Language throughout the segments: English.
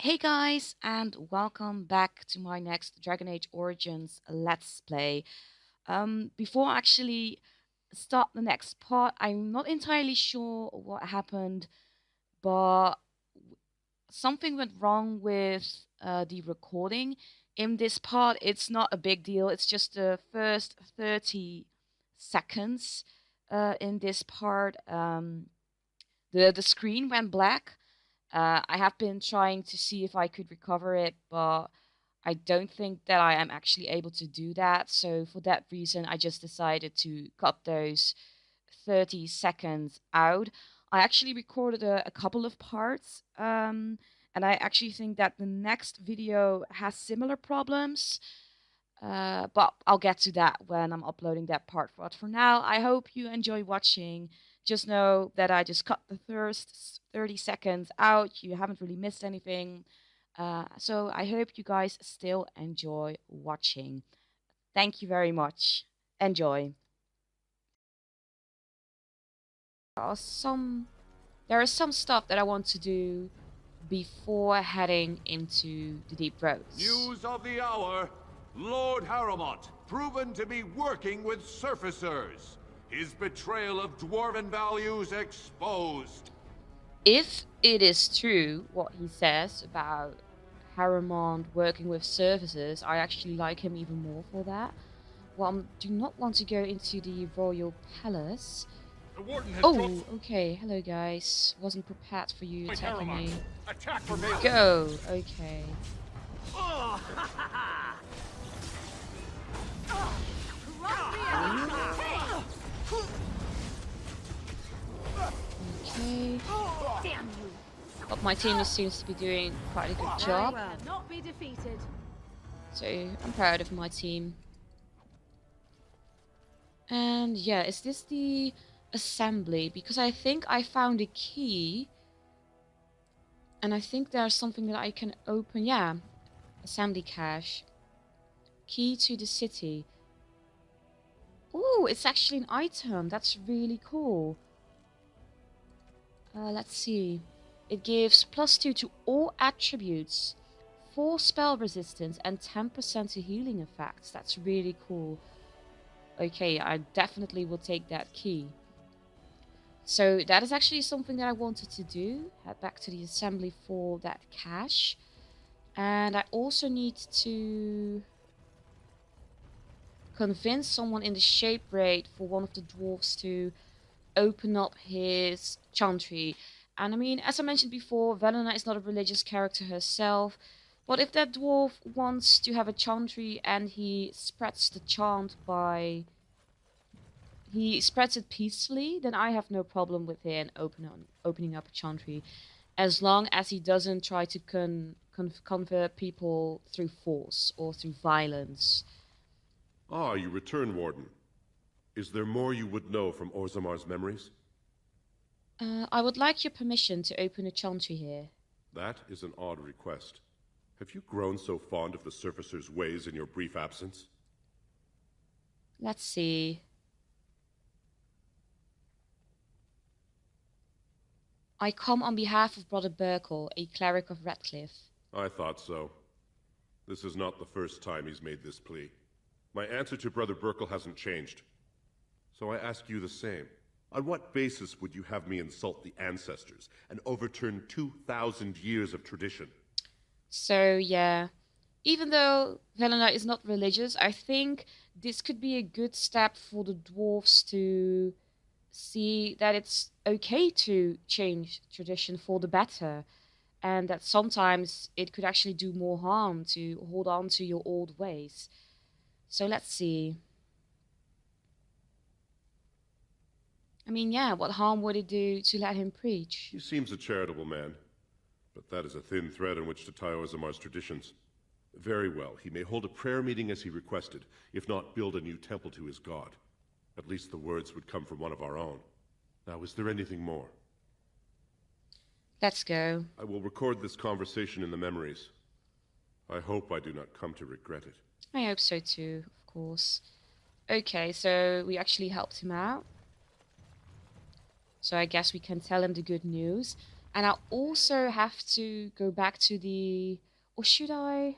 Hey guys, and welcome back to my next Dragon Age Origins Let's Play. Before I actually start the next part, I'm not entirely sure what happened, but something went wrong with the recording. In this part, it's not a big deal. It's just the first 30 seconds in this part. The screen went black. I have been trying to see if I could recover it, but I don't think that I am actually able to do that. So for that reason, I just decided to cut those 30 seconds out. I actually recorded a couple of parts, and I actually think that the next video has similar problems. But I'll get to that when I'm uploading that part. But for now, I hope you enjoy watching. Just know that I just cut the first 30 seconds out. You haven't really missed anything. So I hope you guys still enjoy watching. Thank you very much. Enjoy. There are some stuff that I want to do before heading into the deep roads. News of the hour. Lord Harrowmont, proven to be working with surfacers. His betrayal of dwarven values exposed. If it is true what he says about Harrowmont working with services, I actually like him even more for that. Well, I do not want to go into the royal palace. The warden has Oh, okay. Hello, guys. Wasn't prepared for you attacking me. Attack for melee. Go. Okay. Okay. Damn you! But my team seems to be doing quite a good job. Not be defeated. So I'm proud of my team. And yeah, is this the assembly? Because I think I found a key. And I think there's something that I can open. Yeah, assembly cache. Key to the city. Oh, it's actually an item. That's really cool. Let's see. It gives +2 to all attributes, 4 spell resistance, and 10% to healing effects. That's really cool. Okay, I definitely will take that key. So that is actually something that I wanted to do. Head back to the assembly for that cache. And I also need to convince someone in the shape raid for one of the dwarves to open up his chantry. And I mean, as I mentioned before, Velena is not a religious character herself. But if that dwarf wants to have a chantry and he spreads the chant by... he spreads it peacefully, then I have no problem with him opening up a chantry. As long as he doesn't try to convert people through force or through violence. Ah, you return, Warden. Is there more you would know from Orzamar's memories? I would like your permission to open a chantry here. That is an odd request. Have you grown so fond of the Surfacer's ways in your brief absence? Let's see. I come on behalf of Brother Burkle, a cleric of Redcliffe. I thought so. This is not the first time he's made this plea. My answer to Brother Burkle hasn't changed. So I ask you the same. On what basis would you have me insult the ancestors and overturn 2,000 years of tradition? So, yeah. Even though Velena is not religious, I think this could be a good step for the dwarves to see that it's okay to change tradition for the better. And that sometimes it could actually do more harm to hold on to your old ways. So let's see. I mean, yeah, what harm would it do to let him preach? He seems a charitable man, but that is a thin thread on which to tie Orzamar's traditions. Very well, he may hold a prayer meeting as he requested, if not build a new temple to his god. At least the words would come from one of our own. Now, is there anything more? Let's go. I will record this conversation in the memories. I hope I do not come to regret it. I hope so too, of course. Okay, so we actually helped him out. So I guess we can tell him the good news. And I also have to go back to the... Or should I?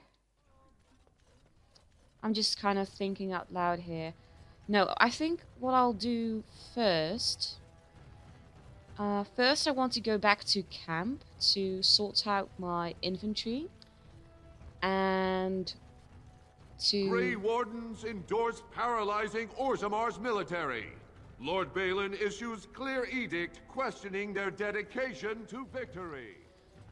I'm just kind of thinking out loud here. No, I think what I'll do first... first I want to go back to camp to sort out my inventory. And Grey to... Wardens endorse paralyzing Orzamar's military. Lord Balin issues clear edict questioning their dedication to victory.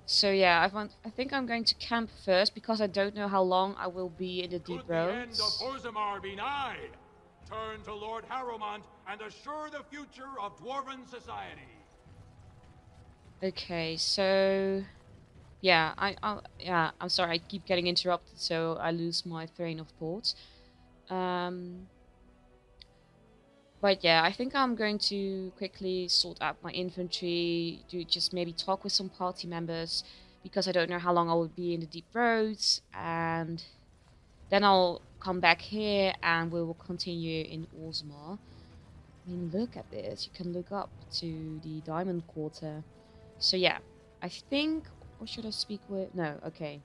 So yeah, I think I'm going to camp first because I don't know how long I will be in the deep Could the end of roads. Orzammar be nigh? Turn to Lord Harrowmont and assure the future of Dwarven society. Okay, so yeah, I'm sorry, I keep getting interrupted, so I lose my train of thought. Um, but yeah, I think I'm going to quickly sort out my inventory, do just maybe talk with some party members, because I don't know how long I will be in the deep roads, and then I'll come back here and we will continue in Orzammar. I mean, look at this. You can look up to the Diamond Quarter. So yeah, I think... Or should I speak with... No, okay.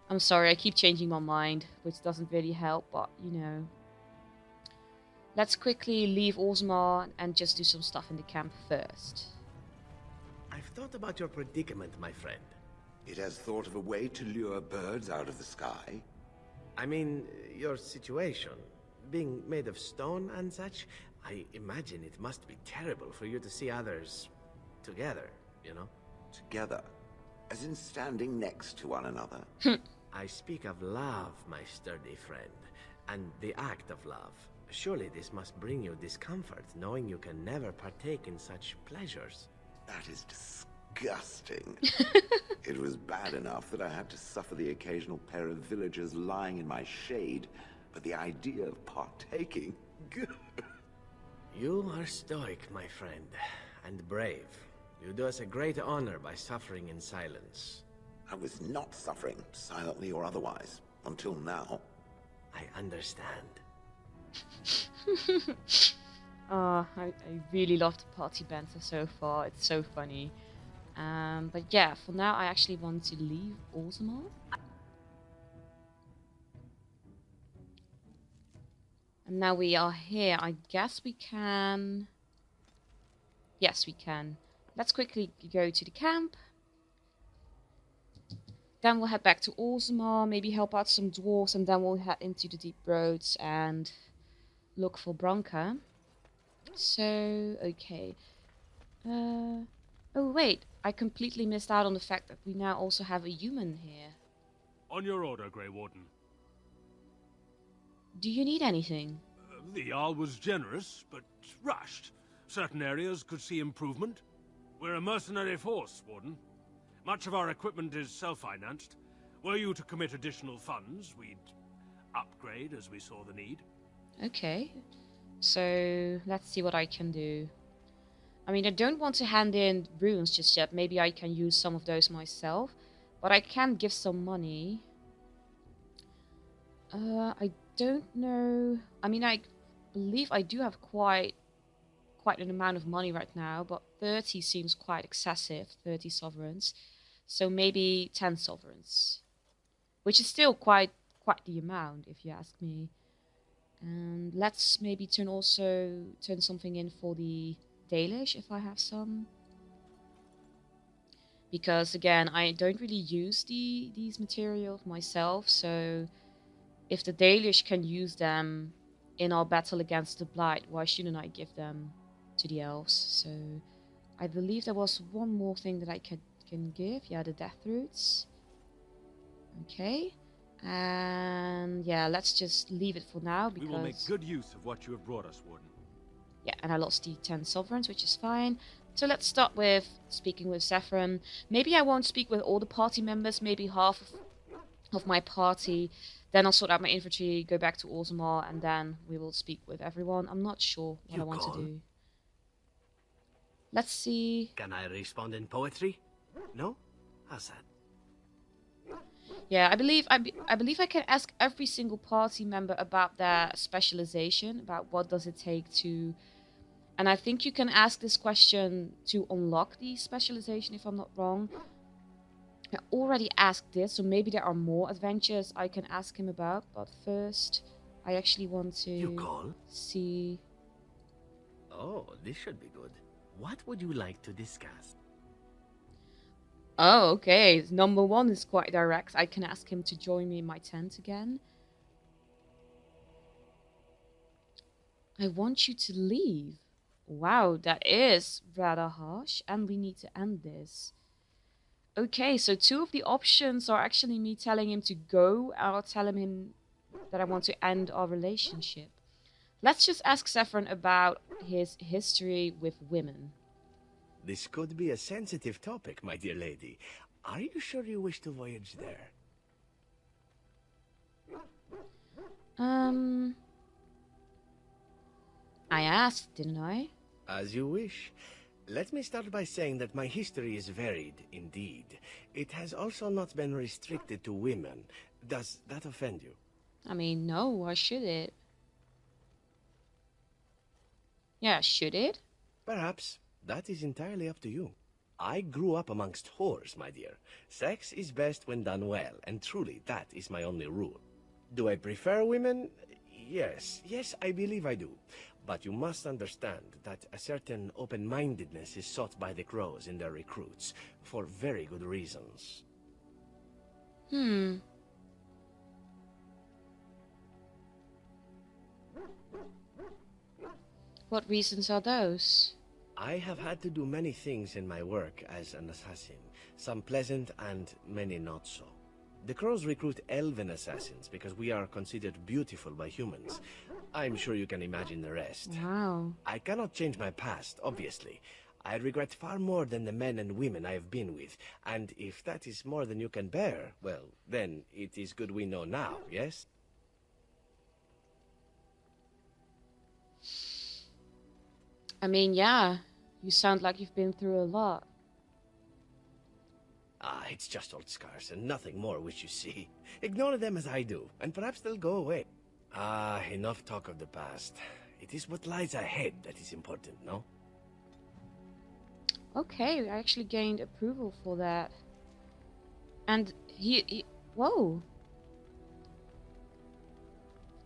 I'm sorry, I keep changing my mind, which doesn't really help, but, you know. Let's quickly leave Orzammar and just do some stuff in the camp first. I've thought about your predicament, my friend. It has thought of a way to lure birds out of the sky. I mean, your situation. Being made of stone and such, I imagine it must be terrible for you to see others together, you know? Together, as in standing next to one another. I speak of love, my sturdy friend, and the act of love. Surely this must bring you discomfort, knowing you can never partake in such pleasures. That is disgusting. It was bad enough that I had to suffer the occasional pair of villagers lying in my shade, but the idea of partaking... You are stoic, my friend, and brave. You do us a great honor by suffering in silence. I was not suffering, silently or otherwise, until now. I understand. I really love the party banter so far. It's so funny. But yeah, for now I actually want to leave Orzammar. And now we are here. I guess we can... Yes, we can. Let's quickly go to the camp. Then we'll head back to Orzammar, maybe help out some dwarves, and then we'll head into the deep roads and look for Bronca. So, okay. Oh wait, I completely missed out on the fact that we now also have a human here. On your order, Grey Warden. Do you need anything? The Jarl was generous, but rushed. Certain areas could see improvement. We're a mercenary force, Warden. Much of our equipment is self-financed. Were you to commit additional funds, we'd upgrade as we saw the need. Okay. So, let's see what I can do. I mean, I don't want to hand in runes just yet. Maybe I can use some of those myself. But I can give some money. I don't know. I mean, I believe I do have quite an amount of money right now, but 30 seems quite excessive, 30 sovereigns. So maybe 10 sovereigns. Which is still quite the amount, if you ask me. And let's maybe turn something in for the Dalish, if I have some. Because again, I don't really use these materials myself, so if the Dalish can use them in our battle against the Blight, why shouldn't I give them to the elves? So I believe there was one more thing that I can give. Yeah, the death roots. Okay. And yeah, let's just leave it for now because... We will make good use of what you have brought us, Warden. Yeah, and I lost the 10 sovereigns, which is fine. So let's start with speaking with Zephyrin. Maybe I won't speak with all the party members, maybe half of my party. Then I'll sort out my infantry, go back to Orzammar, and then we will speak with everyone. I'm not sure what I want to do. Let's see. Can I respond in poetry? No? How's that? Yeah, I believe I can ask every single party member about their specialization, about what does it take to And I think you can ask this question to unlock the specialization, if I'm not wrong. I already asked this, so maybe there are more adventures I can ask him about. But first, I actually want You to call? see... Oh, this should be good. What would you like to discuss? Oh, okay. Number one is quite direct. I can ask him to join me in my tent again. I want you to leave. Wow, that is rather harsh, and we need to end this. Okay, so two of the options are actually me telling him to go, or telling him that I want to end our relationship. Let's just ask Saffron about his history with women. This could be a sensitive topic, my dear lady. Are you sure you wish to voyage there? I asked, didn't I? As you wish. Let me start by saying that my history is varied, indeed. It has also not been restricted to women. Does that offend you? I mean, no, why should it? Yeah, should it? Perhaps. That is entirely up to you. I grew up amongst whores, my dear. Sex is best when done well, and truly, that is my only rule. Do I prefer women? Yes, I believe I do. But you must understand that a certain open-mindedness is sought by the crows in their recruits, for very good reasons. What reasons are those? I have had to do many things in my work as an assassin, some pleasant and many not so. The crows recruit elven assassins because we are considered beautiful by humans. I'm sure you can imagine the rest. Wow. I cannot change my past, obviously. I regret far more than the men and women I have been with, and if that is more than you can bear, well, then it is good we know now, yes? I mean, yeah, you sound like you've been through a lot. Ah, it's just old scars and nothing more which you see. Ignore them as I do, and perhaps they'll go away. Ah, enough talk of the past. It is what lies ahead that is important, no? Okay, I actually gained approval for that. And he whoa.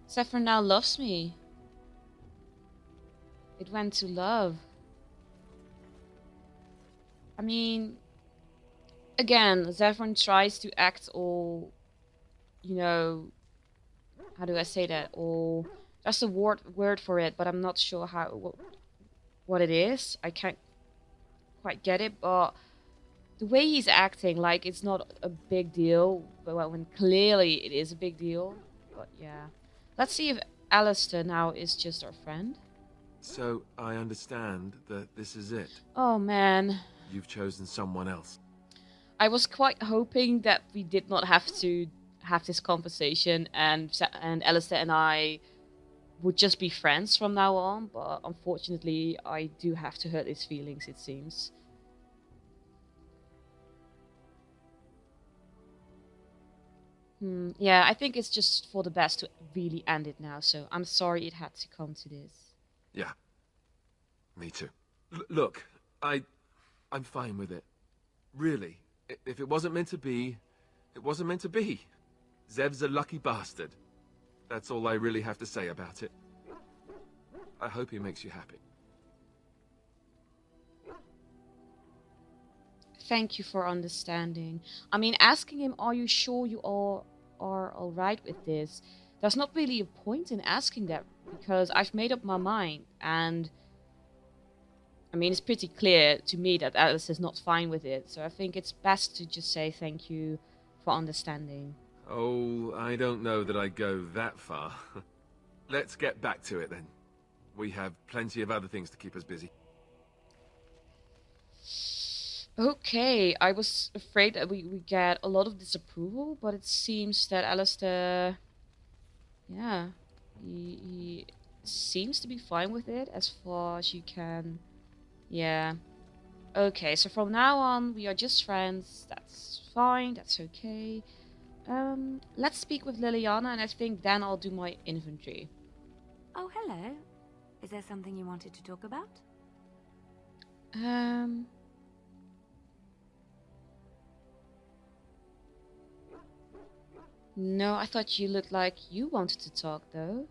Saffron now loves me. It went to love. I mean, again, Saffron tries to act all, you know, how do I say that? All, that's a word for it, but I'm not sure what it is. I can't quite get it, but the way he's acting, like it's not a big deal, but when clearly it is a big deal. But yeah, let's see if Alistair now is just our friend. So, I understand that this is it. Oh man. You've chosen someone else. I was quite hoping that we did not have to have this conversation and Alistair and I would just be friends from now on, but unfortunately I do have to hurt his feelings, it seems. Yeah, I think it's just for the best to really end it now, so I'm sorry it had to come to this. Yeah. Me too. Look, I'm fine with it. Really. If it wasn't meant to be, it wasn't meant to be. Zev's a lucky bastard. That's all I really have to say about it. I hope he makes you happy. Thank you for understanding. I mean, asking him, are you sure you all are alright with this? There's not really a point in asking that, because I've made up my mind, and I mean, it's pretty clear to me that Alice is not fine with it, so I think it's best to just say thank you for understanding. Oh, I don't know that I'd go that far. Let's get back to it then. We have plenty of other things to keep us busy. Okay, I was afraid that we get a lot of disapproval, but it seems that Alistair, yeah, he seems to be fine with it as far as you can. Yeah. Okay, so from now on we are just friends. That's fine, that's okay. Let's speak with Liliana, and I think then I'll do my inventory. Oh, hello. Is there something you wanted to talk about? No, I thought you looked like you wanted to talk, though.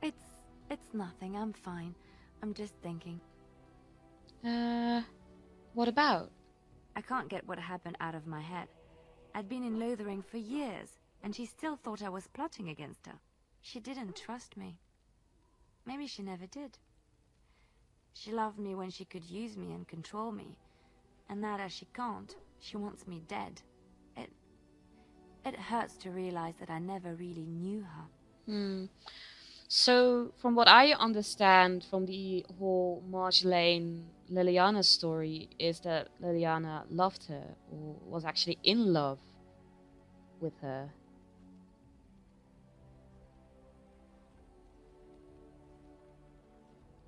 It's nothing. I'm fine. I'm just thinking. What about? I can't get what happened out of my head. I'd been in Lothering for years, and she still thought I was plotting against her. She didn't trust me. Maybe she never did. She loved me when she could use me and control me. And now that she can't, she wants me dead. It hurts to realize that I never really knew her. So, from what I understand from the whole Marjolaine Liliana story, is that Liliana loved her, or was actually in love with her.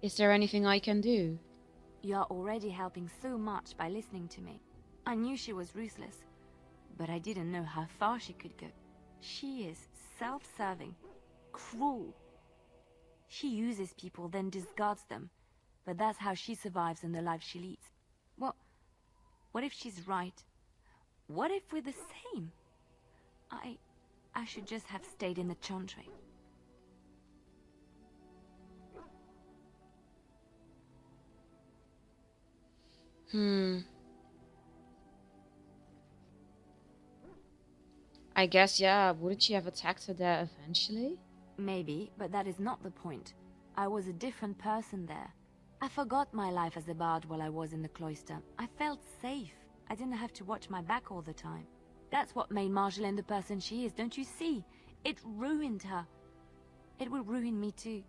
Is there anything I can do? You're already helping so much by listening to me. I knew she was ruthless, but I didn't know how far she could go. She is self-serving, cruel. She uses people, then discards them. But that's how she survives in the life she leads. What if she's right? What if we're the same? I should just have stayed in the Chantry. I guess, yeah, wouldn't she have attacked her there eventually? Maybe, but that is not the point. I was a different person there. I forgot my life as a bard while I was in the cloister. I felt safe. I didn't have to watch my back all the time. That's what made Marjolaine the person she is, don't you see? It ruined her. It will ruin me too.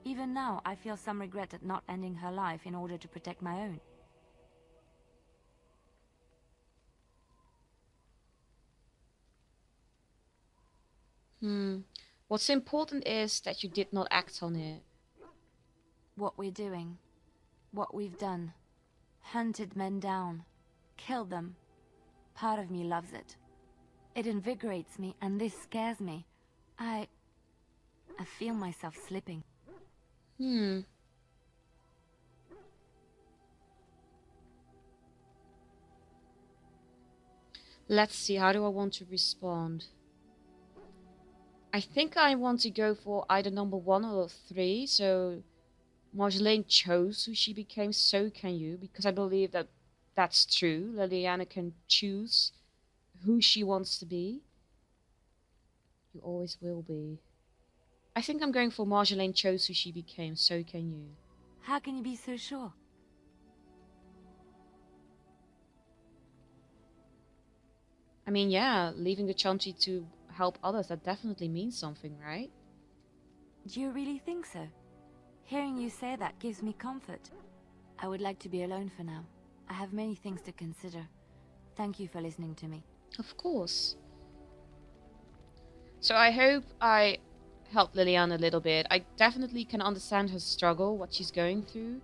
Even now, I feel some regret at not ending her life in order to protect my own. What's important is that you did not act on it. What we're doing. What we've done. Hunted men down. Killed them. Part of me loves it. It invigorates me, and this scares me. I feel myself slipping. Let's see, how do I want to respond? I think I want to go for either number 1 or 3, so Marjolaine chose who she became, so can you, because I believe that that's true. Liliana can choose who she wants to be. You always will be. I think I'm going for Marjolaine chose who she became, so can you. How can you be so sure? I mean, yeah, leaving the Chantry to help others, that definitely means something, right? Do you really think so? Hearing you say that gives me comfort. I would like to be alone for now. I have many things to consider. Thank you for listening to me. Of course. So I hope I helped Liliana a little bit. I definitely can understand her struggle, what she's going through.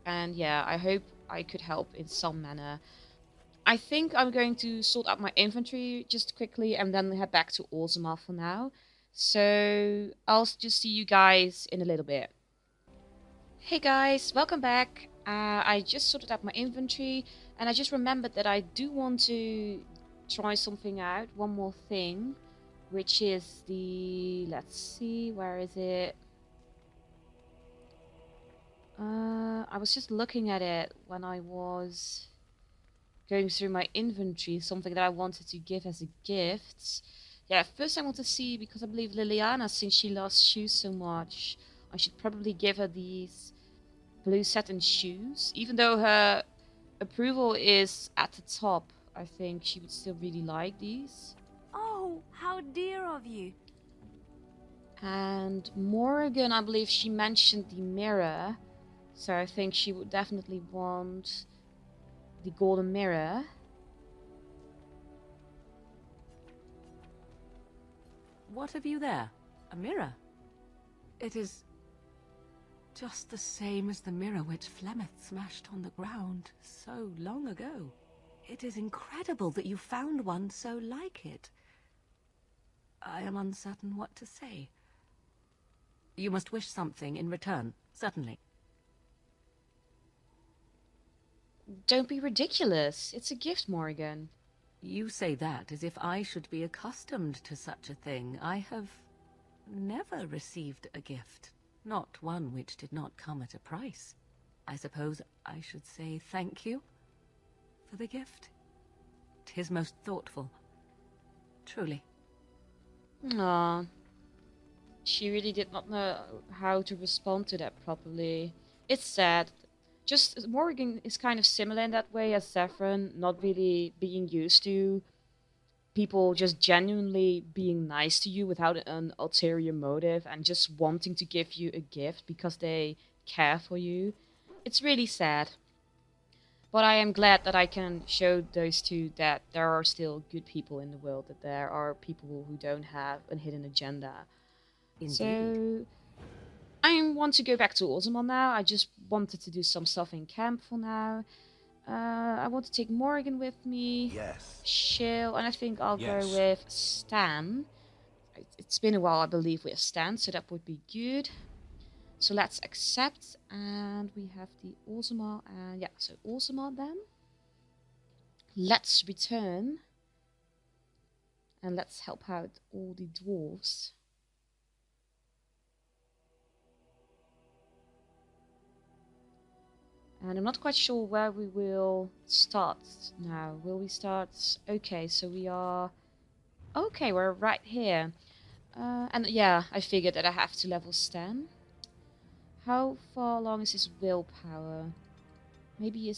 And yeah, I hope I could help in some manner. I think I'm going to sort out my inventory just quickly and then head back to Orzammar for now. So I'll just see you guys in a little bit. Hey guys, welcome back. I just sorted out my inventory and I just remembered that I do want to try something out. One more thing, which is the... let's see, where is it? I was just looking at it when I was going through my inventory, something that I wanted to give as a gift. Yeah, first I want to see, because I believe Liliana, since she loves shoes so much, I should probably give her these blue satin shoes. Even though her approval is at the top, I think she would still really like these. Oh, how dear of you. And Morrigan, I believe she mentioned the mirror, so I think she would definitely want the golden mirror. What have you there? A mirror? It is just the same as the mirror which Flemeth smashed on the ground so long ago. It is incredible that you found one so like it. I am uncertain what to say. You must wish something in return, certainly. Don't be ridiculous. It's a gift, Morrigan. You say that as if I should be accustomed to such a thing. I have never received a gift, not one which did not come at a price. I suppose I should say thank you for the gift. 'Tis most thoughtful. Truly. Aww. She really did not know how to respond to that properly. It's sad. Just Morrigan is kind of similar in that way as Saffron, not really being used to people just genuinely being nice to you without an ulterior motive and just wanting to give you a gift because they care for you. It's really sad. But I am glad that I can show those two that there are still good people in the world, that there are people who don't have a hidden agenda. Indeed. So I want to go back to Ozamon now. I just wanted to do some stuff in camp for now. I want to take Morrigan with me. Yes. Chill, and I think I'll Yes. go with Stan. It's been a while, I believe, with Stan, so that would be good. So let's accept, and we have the Ozamon, and yeah, so Ozamon then. Let's return, and let's help out all the dwarves. And I'm not quite sure where we will start now. Will we start? Okay, so we are... Okay, we're right here. And yeah, I figured that I have to level Stan. How far along is his willpower? Maybe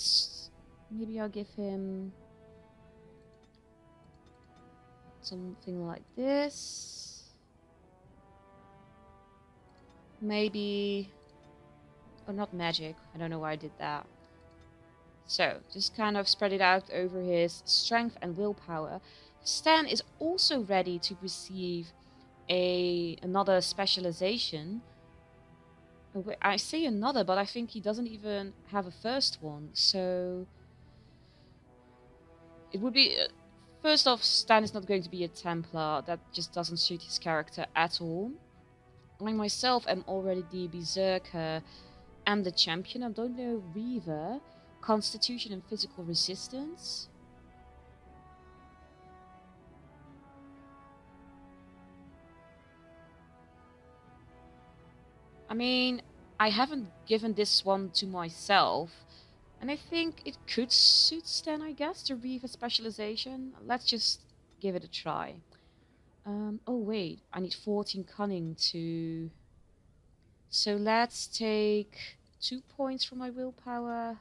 I'll give him something like this. Maybe... Oh, not magic. I don't know why I did that. So, just kind of spread it out over his strength and willpower. Stan is also ready to receive another specialization. I say another, but I think he doesn't even have a first one. So, it would be... First off, Stan is not going to be a Templar. That just doesn't suit his character at all. I myself am already the Berserker. I'm the champion. I don't know Reaver, Constitution and Physical Resistance. I mean, I haven't given this one to myself, and I think it could suit Stan, I guess, the Reaver specialization. Let's just give it a try. Oh wait, I need 14 cunning to... So let's take 2 points from my willpower.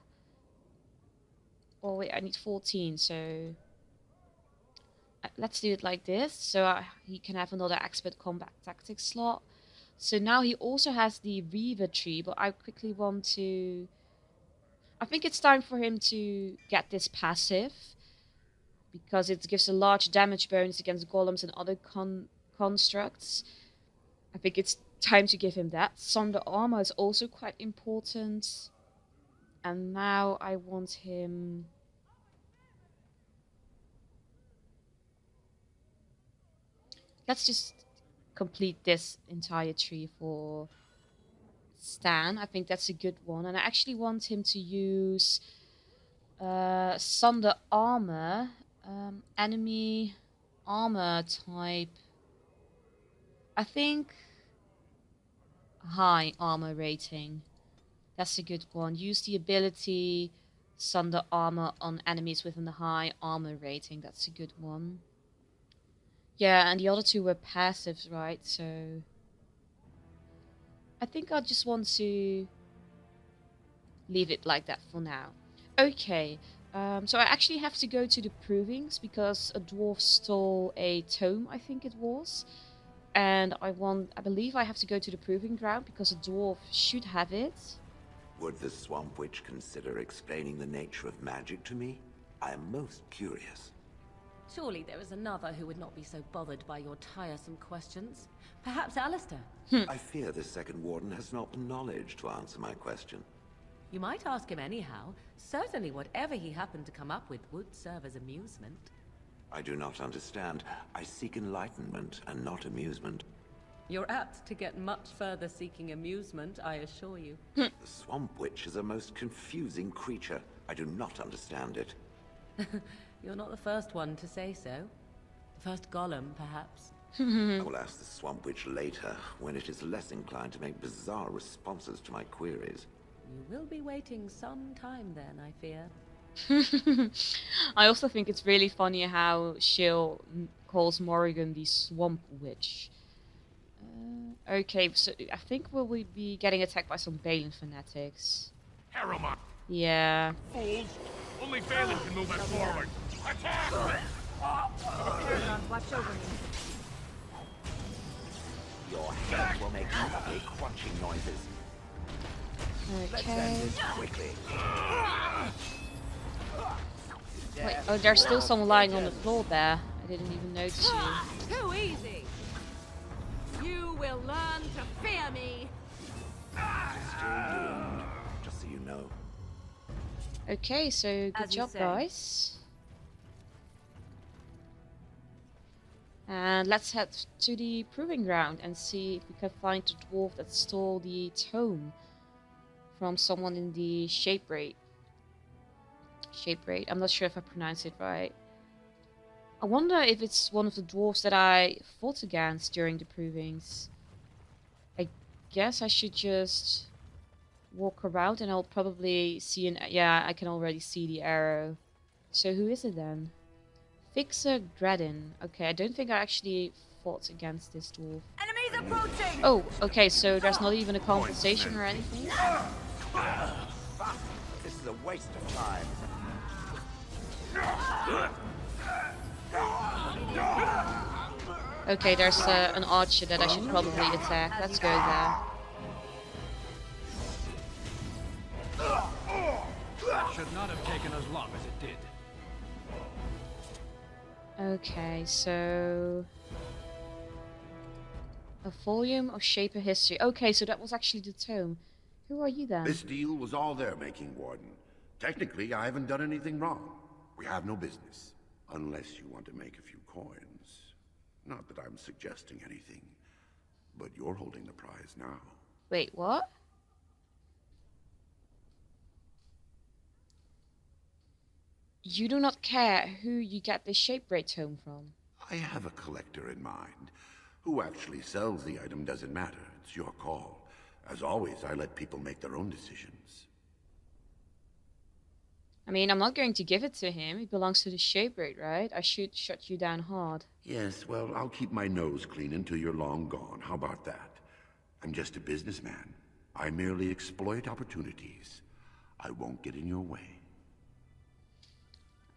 Oh wait, I need 14, so... Let's do it like this, so he can have another expert combat tactics slot. So now he also has the Reaver tree, but I quickly want to... I think it's time for him to get this passive, because it gives a large damage bonus against golems and other constructs. I think it's time to give him that. Sunder armor is also quite important. And now I want him... Let's just complete this entire tree for Stan. I think that's a good one. And I actually want him to use Sunder armor. Enemy armor type. I think high armor rating. That's a good one. Use the ability Sunder armor on enemies within the high armor rating. That's a good one. Yeah, and the other two were passives, right? So I think I just want to leave it like that for now. Okay, so I actually have to go to the provings because a dwarf stole a tome, I think it was. And I believe I have to go to the proving ground because a dwarf should have it. Would the Swamp Witch consider explaining the nature of magic to me? I am most curious. Surely there is another who would not be so bothered by your tiresome questions. Perhaps Alistair? I fear the second warden has not the knowledge to answer my question. You might ask him anyhow. Certainly whatever he happened to come up with would serve as amusement. I do not understand. I seek enlightenment and not amusement. You're apt to get much further seeking amusement, I assure you. The Swamp Witch is a most confusing creature. I do not understand it. You're not the first one to say so. The first golem, perhaps. I will ask the Swamp Witch later, when it is less inclined to make bizarre responses to my queries. You will be waiting some time then, I fear. I also think it's really funny how Shill calls Morrigan the Swamp Witch. Okay, so I think we'll be getting attacked by some Balin fanatics. Harrowmont! Yeah. Fools! Only Balin can move us forward! Attack! Watch over me. Your head will make lovely crunching noises. Let's end Okay. this quickly. Wait, oh, there's still someone lying on the floor there. I didn't even notice you. Too easy. You will learn to fear me. Still doomed, just so you know. Okay, so good As you job, say. guys. And let's head to the proving ground and see if we can find the dwarf that stole the tome from someone in the shape rate. I'm not sure if I pronounced it right. I wonder if it's one of the dwarves that I fought against during the provings. I guess I should just walk around and I'll probably see an... Yeah, I can already see the arrow. So who is it then? Fixer Gradin. Okay, I don't think I actually fought against this dwarf. Enemies approaching. Oh, okay, so there's not even a conversation or anything? This is a waste of time. Okay, there's an archer that I should probably attack. Let's go there. That should not have taken as long as it did. Okay, so... A volume of Shaper history. Okay, so that was actually the tome. Who are you then? This deal was all their making, Warden. Technically, I haven't done anything wrong. We have no business. Unless you want to make a few coins. Not that I'm suggesting anything. But you're holding the prize now. Wait, what? You do not care who you get this Shapebraid tome from. I have a collector in mind. Who actually sells the item doesn't matter. It's your call. As always, I let people make their own decisions. I mean, I'm not going to give it to him. It belongs to the Shapebraid, right? I should shut you down hard. Yes, well, I'll keep my nose clean until you're long gone. How about that? I'm just a businessman. I merely exploit opportunities. I won't get in your way.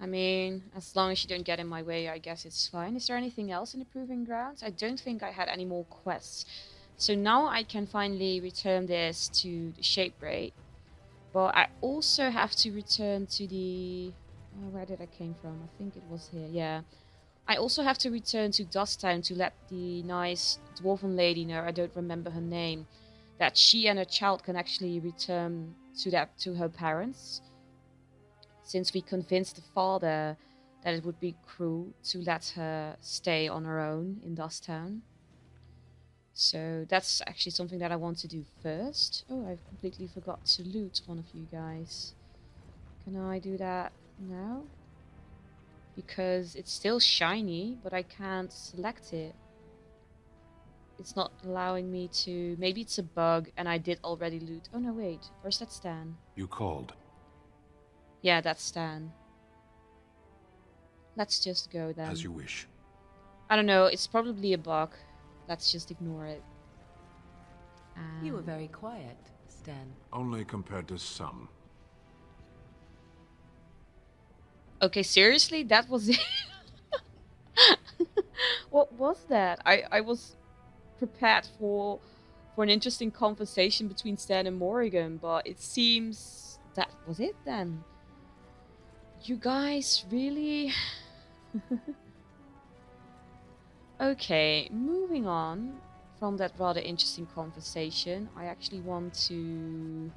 I mean, as long as you don't get in my way, I guess it's fine. Is there anything else in the Proving Grounds? I don't think I had any more quests. So now I can finally return this to the Shapebraid. But I also have to return to the... where did I came from? I think it was here, yeah. I also have to return to Dusttown to let the nice dwarven lady know, I don't remember her name, that she and her child can actually return to her parents. Since we convinced the father that it would be cruel to let her stay on her own in Dusttown. So that's actually something that I want to do first. Oh, I've completely forgot to loot one of you guys. Can I do that now? Because it's still shiny, but I can't select it. It's not allowing me to... Maybe it's a bug and I did already loot. Oh no, wait. Where's that Stan? You called. Yeah, that's Stan. Let's just go then. As you wish. I don't know, it's probably a bug. Let's just ignore it. You were very quiet, Stan. Only compared to some. Okay, seriously? That was it? What was that? I was prepared for an interesting conversation between Stan and Morrigan, but it seems that was it then. You guys really... Okay, moving on from that rather interesting conversation, I actually want to...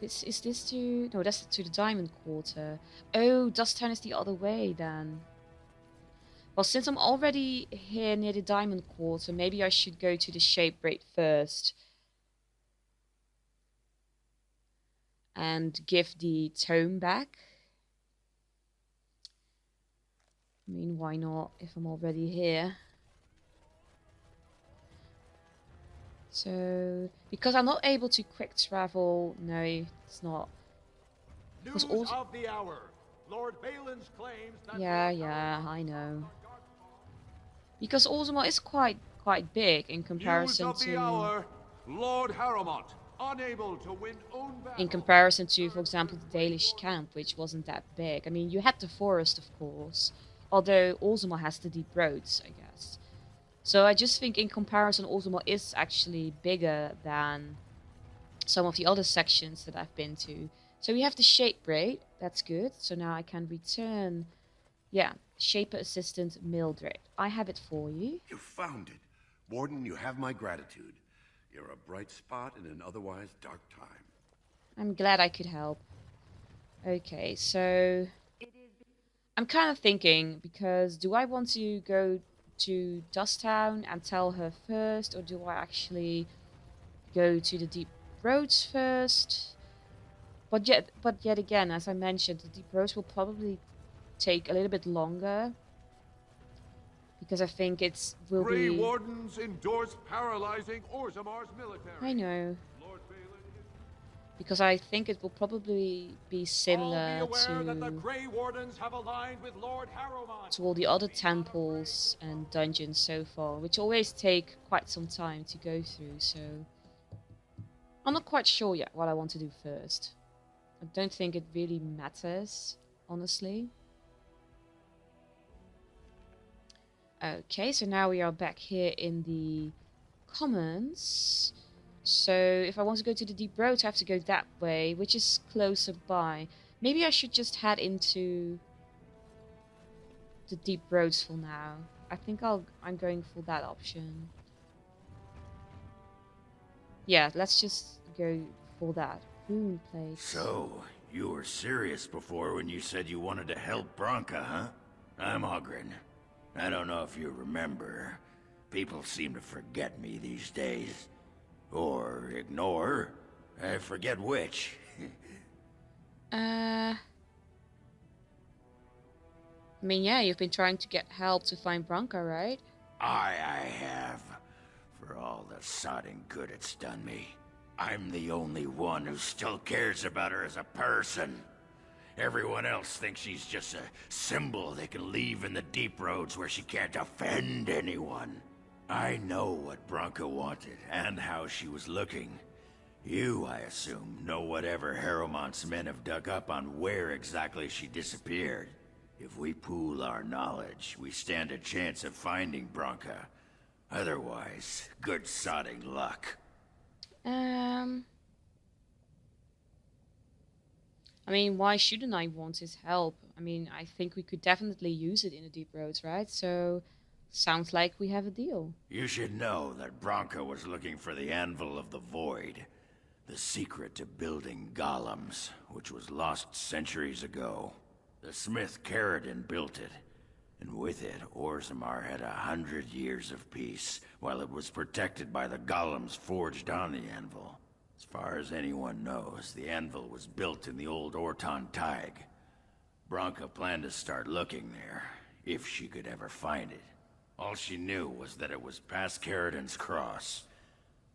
Is this to... No, that's to the Diamond Quarter. Oh, Dusttown is the other way then. Well, since I'm already here near the Diamond Quarter, maybe I should go to the Shape Braid first. And give the tome back. I mean, why not if I'm already here? So, because I'm not able to quick travel, no, it's not. News Also, of the hour. Lord Balin's claims that yeah, I know. Because Orzammar is quite big in comparison News of the hour. Lord Harrowmont, unable to win own battle. In comparison to, for example, the Dalish camp, which wasn't that big. I mean, you had the forest, of course, although Orzammar has the deep roads, I guess. So I just think in comparison, Orzammar is actually bigger than some of the other sections that I've been to. So we have the Shape Braid, that's good. So now I can return, yeah, Shaper Assistant Mildred. I have it for you. You found it. Warden, you have my gratitude. You're a bright spot in an otherwise dark time. I'm glad I could help. Okay, so I'm kind of thinking, because do I want to go to Dusttown and tell her first, or do I actually go to the Deep Roads first? But yet again, as I mentioned, the Deep Roads will probably take a little bit longer, because I think it will Grey be... Wardens endorse paralyzing Orzammar's military. I know. Because I think it will probably be similar that the Grey Wardens have aligned with Lord Harrowmont. to all the other temples and dungeons so far, which always take quite some time to go through, so I'm not quite sure yet what I want to do first. I don't think it really matters, honestly. Okay, so now we are back here in the commons. So if I want to go to the Deep Roads, I have to go that way, which is closer by. Maybe I should just head into the Deep Roads for now. I think I'm going for that option. Yeah, let's just go for that. Rune plate. So, you were serious before when you said you wanted to help Branka, huh? I'm Ogren. I don't know if you remember. People seem to forget me these days. Or ignore. I forget which. I mean, yeah, you've been trying to get help to find Branka, right? I have. For all the sodding good it's done me. I'm the only one who still cares about her as a person. Everyone else thinks she's just a symbol they can leave in the Deep Roads where she can't offend anyone. I know what Branka wanted, and how she was looking. You, I assume, know whatever Harrowmont's men have dug up on where exactly she disappeared. If we pool our knowledge, we stand a chance of finding Branka. Otherwise, good sodding luck. I mean, why shouldn't I want his help? I mean, I think we could definitely use it in the Deep Roads, right? So, sounds like we have a deal. You should know that Branka was looking for the Anvil of the Void. The secret to building golems, which was lost centuries ago. The smith Caradon built it, and with it, Orzammar had 100 years of peace, while it was protected by the golems forged on the anvil. As far as anyone knows, the anvil was built in the old Orton Tig. Branka planned to start looking there, if she could ever find it. All she knew was that it was past Caradon's cross.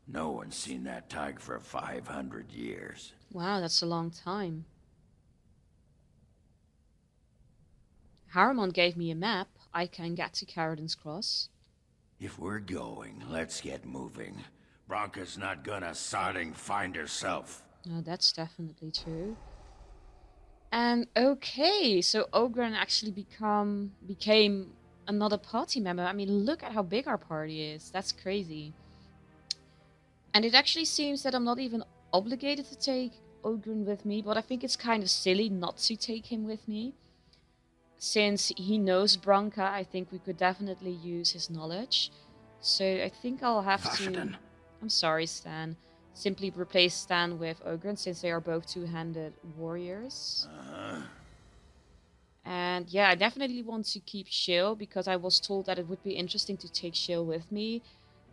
No one's seen that Tig for 500 years. Wow, that's a long time. Harrowmont gave me a map. I can get to Caradon's cross. If we're going, let's get moving. Branka's not gonna sodding find herself. No, that's definitely true. And okay, so Ogren actually became another party member. I mean, look at how big our party is. That's crazy. And it actually seems that I'm not even obligated to take Ogren with me, but I think it's kind of silly not to take him with me. Since he knows Branka, I think we could definitely use his knowledge. So I think I'll have to... I'm sorry, Stan. Simply replace Stan with Ogren, since they are both two-handed warriors. And yeah, I definitely want to keep Shill because I was told that it would be interesting to take Shill with me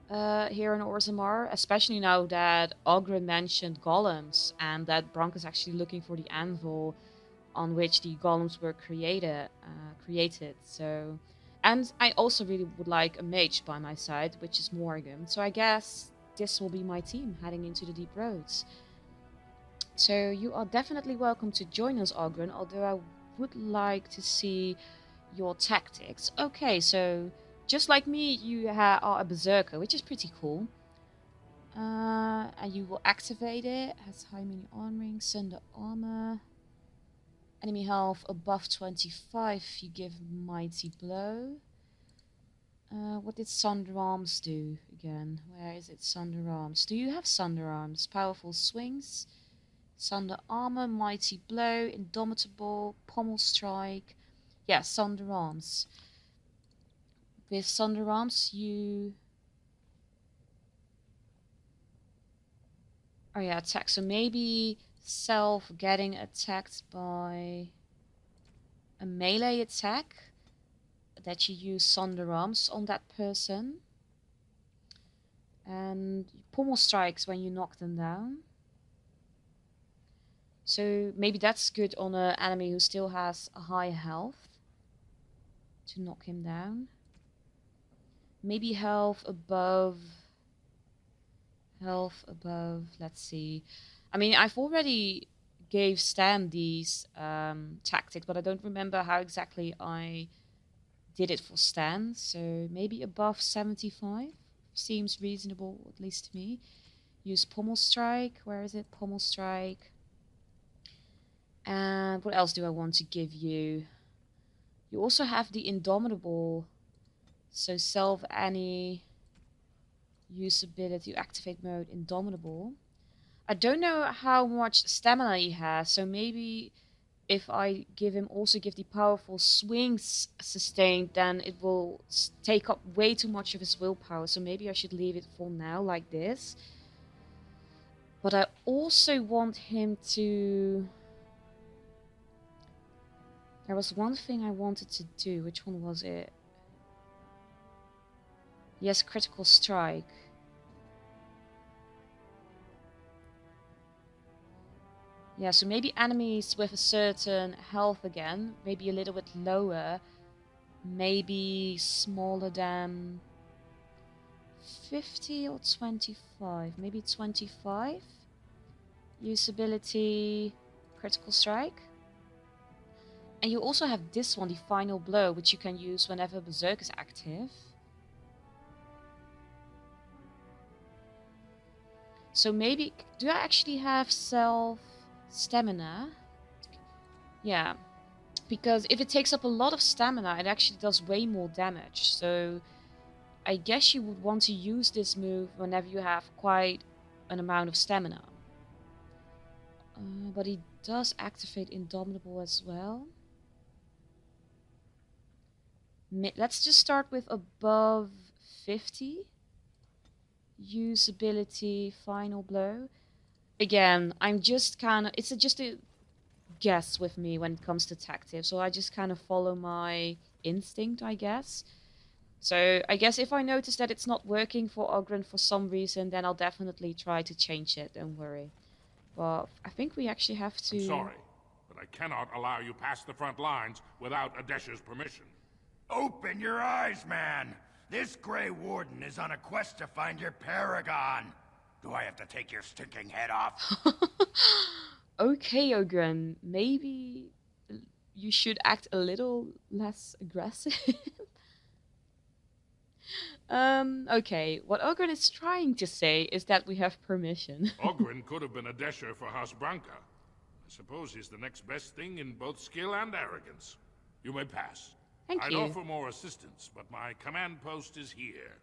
here in Orzammar, especially now that Ogren mentioned golems and that Bronk is actually looking for the anvil on which the golems were created. So, and I also really would like a mage by my side, which is Morgan. So I guess this will be my team heading into the deep roads. So you are definitely welcome to join us, Ogren, although I would like to see your tactics. Okay, so just like me, you are a berserker, which is pretty cool. And you will activate it. Has high mini armoring, Sunder armor. Enemy health above 25, you give mighty blow. What did Sunder Arms do again? Where is it, Sunder Arms? Do you have Sunder Arms? Powerful swings. Sunder armor, mighty blow, indomitable, pommel strike. Yeah, Sunder Arms. With Sunder Arms, you... Oh yeah, attack. So maybe Self getting attacked by a melee attack that you use Sunder Arms on that person. And pommel strikes when you knock them down. So maybe that's good on an enemy who still has a high health to knock him down. Maybe health above, let's see. I mean, I've already gave Stan these tactics, but I don't remember how exactly I did it for Stan. So maybe above 75 seems reasonable, at least to me. Use pommel strike. Where is it? Pommel strike. And what else do I want to give you? You also have the Indomitable. So self any usability, activate mode, Indomitable. I don't know how much stamina he has, so maybe if I also give the powerful swings sustained, then it will take up way too much of his willpower. So maybe I should leave it for now like this. But I also want him to... There was one thing I wanted to do. Which one was it? Yes, critical strike. Yeah, so maybe enemies with a certain health again, maybe a little bit lower, maybe smaller than 50 or 25, maybe 25. Usability, critical strike. And you also have this one, the final blow, which you can use whenever Berserk is active. So maybe, do I actually have self stamina? Yeah, because if it takes up a lot of stamina, it actually does way more damage. So I guess you would want to use this move whenever you have quite an amount of stamina. But he does activate Indomitable as well. Let's just start with above 50. Usability, final blow. Again, I'm just kind of... It's just a guess with me when it comes to tactics. So I just kind of follow my instinct, I guess. So I guess if I notice that it's not working for Ogren for some reason, then I'll definitely try to change it. Don't worry. But I think we actually have to... I'm sorry, but I cannot allow you past the front lines without Adesha's permission. Open your eyes, man! This Grey Warden is on a quest to find your paragon. Do I have to take your stinking head off? Okay, Ogren. Maybe you should act a little less aggressive. Okay. What Ogren is trying to say is that we have permission. Ogren could have been Adesha for House Branca. I suppose he's the next best thing in both skill and arrogance. You may pass. Thank I'd you. offer more assistance, but my command post is here.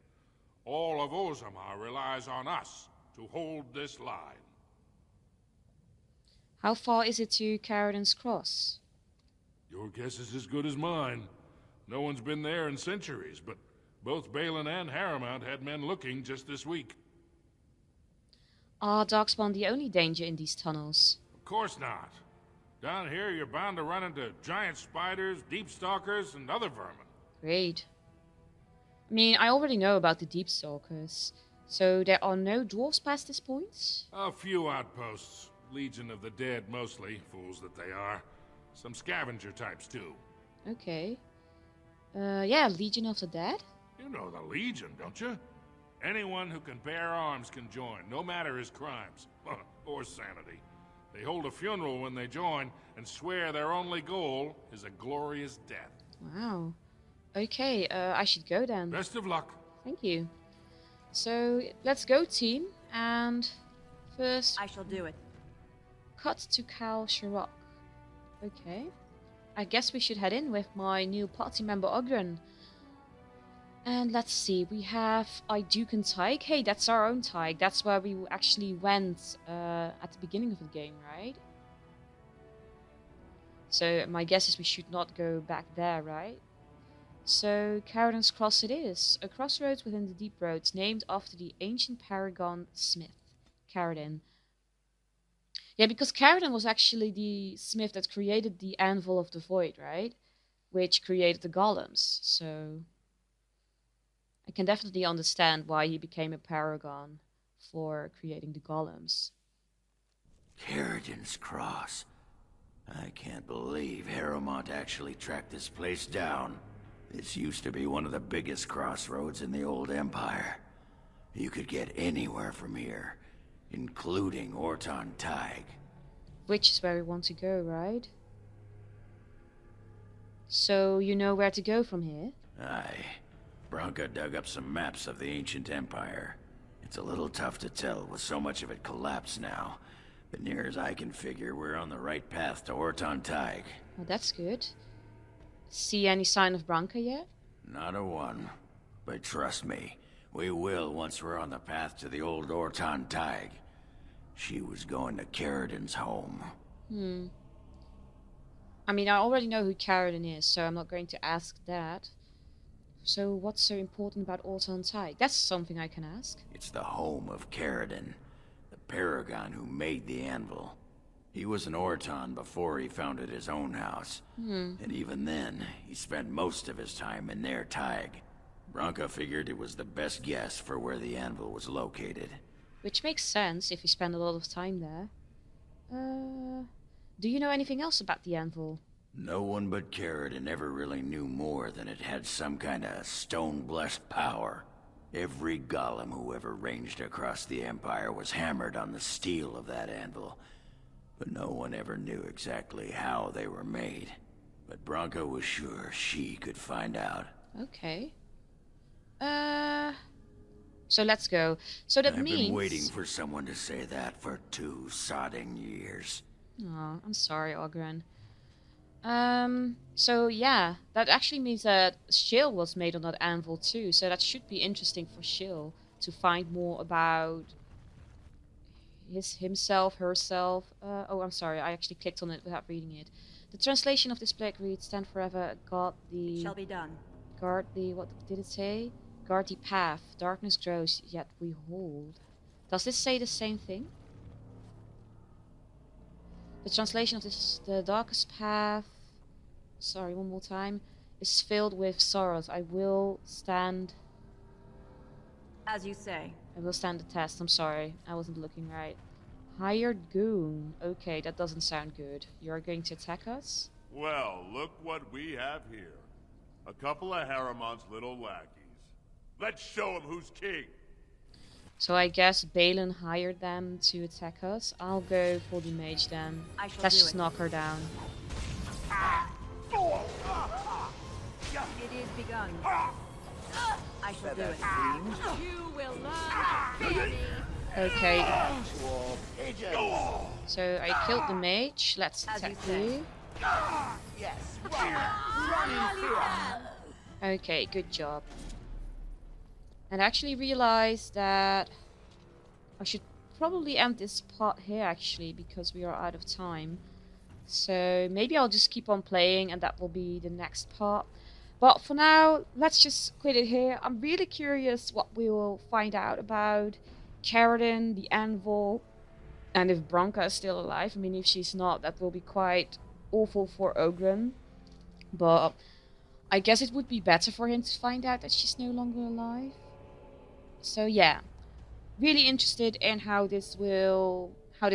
All of Orzammar relies on us to hold this line. How far is it to Carradon's Cross? Your guess is as good as mine. No one's been there in centuries, but both Balin and Harrowmount had men looking just this week. Are Darkspawn the only danger in these tunnels? Of course not. Down here, you're bound to run into giant spiders, deep stalkers, and other vermin. Great. I mean, I already know about the deep stalkers. So there are no dwarves past this point? A few outposts. Legion of the Dead, mostly. Fools that they are. Some scavenger types, too. Okay. Yeah, Legion of the Dead? You know the Legion, don't you? Anyone who can bear arms can join, no matter his crimes. Or sanity. They hold a funeral when they join, and swear their only goal is a glorious death. Wow. Okay, I should go then. Best of luck. Thank you. So, let's go, team. And first... I shall do it. Cut to Cal Sharok. Okay. I guess we should head in with my new party member, Ogren. And let's see, we have Idukan Tig. Hey, that's our own Tig. That's where we actually went at the beginning of the game, right? So my guess is we should not go back there, right? So Caradan's Cross it is. A crossroads within the deep roads named after the ancient paragon smith, Caradan. Yeah, because Caradan was actually the smith that created the Anvil of the Void, right? Which created the golems, so... I can definitely understand why he became a paragon for creating the golems. Caradan's Cross. I can't believe Harrowmont actually tracked this place down. This used to be one of the biggest crossroads in the old Empire. You could get anywhere from here, including Orton Tig. Which is where we want to go, right? So you know where to go from here? Aye. Branka dug up some maps of the ancient empire. It's a little tough to tell with so much of it collapsed now. But near as I can figure, we're on the right path to Orton Tig. Oh, that's good. See any sign of Branka yet? Not a one. But trust me, we will once we're on the path to the old Orton Tig. She was going to Caradan's home. I mean, I already know who Caradan is, so I'm not going to ask that. So what's so important about Orton Tig? That's something I can ask. It's the home of Caradan, the paragon who made the anvil. He was an Orton before he founded his own house. And even then, he spent most of his time in their Tig. Branka figured it was the best guess for where the anvil was located. Which makes sense if you spend a lot of time there. Do you know anything else about the anvil? No one but Caradan ever really knew more than it had some kind of stone-blessed power. Every golem who ever ranged across the Empire was hammered on the steel of that anvil. But no one ever knew exactly how they were made. But Branka was sure she could find out. Okay. So let's go. So that means... I've been waiting for someone to say that for 2 sodding years. Aw, I'm sorry, Ogren. So yeah, that actually means that Shill was made on that anvil too, so that should be interesting for Shill to find more about himself, herself. Oh, I'm sorry, I actually clicked on it without reading it. The translation of this plague reads, stand forever, guard the... It shall be done. Guard the... what did it say? Guard the path, darkness grows, yet we hold. Does this say the same thing? The translation of this, the darkest path, sorry, one more time, is filled with sorrows. I will stand... As you say. I will stand the test. I'm sorry, I wasn't looking right. Hired goon. Okay, that doesn't sound good. You're going to attack us? Well, look what we have here. A couple of Harrimon's little lackeys. Let's show him who's king. So I guess Balin hired them to attack us. I'll go for the mage then. Let's just knock her down. It is begun. I shall do it. You will learn to fear me. Okay. So I killed the mage. Let's attack you. Yes. Okay, good job. And I actually realized that I should probably end this part here actually, because we are out of time. So maybe I'll just keep on playing and that will be the next part. But for now, let's just quit it here. I'm really curious what we will find out about Caradan, the Anvil, And if Branka is still alive, I mean, if she's not, that will be quite awful for Ogren. But I guess it would be better for him to find out that she's no longer alive. So yeah, really interested in how this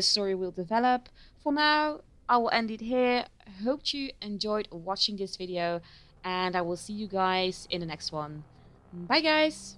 story will develop. For now, I will end it here. Hope you enjoyed watching this video, and I will see you guys in the next one. Bye guys!